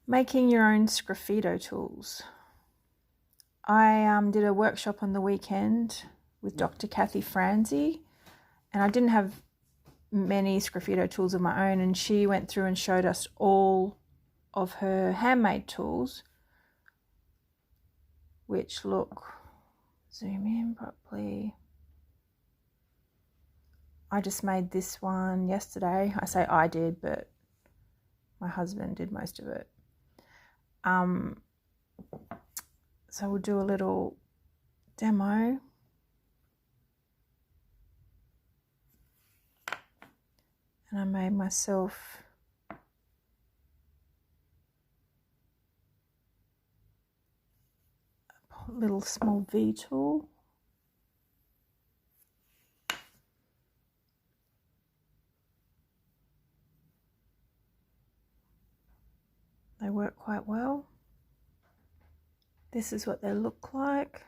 Making your own Sgraffito tools. I did a workshop on the weekend with Dr. Kathy Franzi, and I didn't have many Sgraffito tools of my own, and she went through and showed us all of her handmade tools, which look, zoom in properly. I just made this one yesterday. I say I did, but my husband did most of it. So we'll do a little demo. And I made myself a little small V tool. They work quite well. This is what they look like.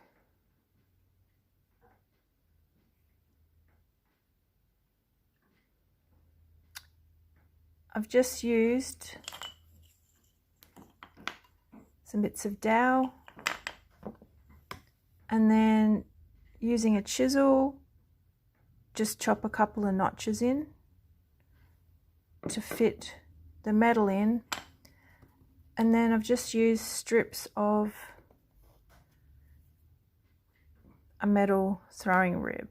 I've just used some bits of dowel, and then using a chisel, just chop a couple of notches in to fit the metal in. And then I've just used strips of a metal throwing rib.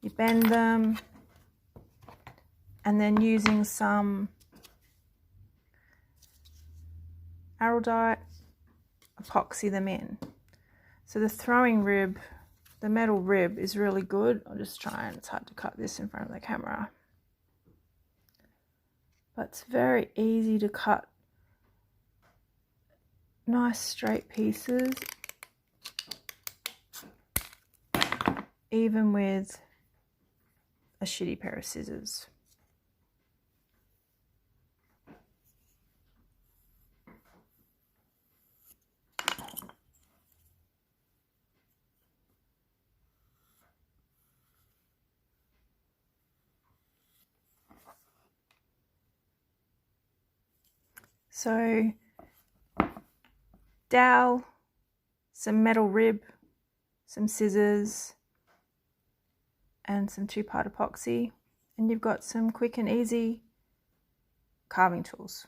You bend them, and then using some araldite, epoxy them in. So the throwing rib, the metal rib, is really good. I'll just try, and it's hard to cut this in front of the camera, but it's very easy to cut nice straight pieces, even with a shitty pair of scissors. So dowel, some metal rib, some scissors, and some 2-part epoxy, and you've got some quick and easy carving tools.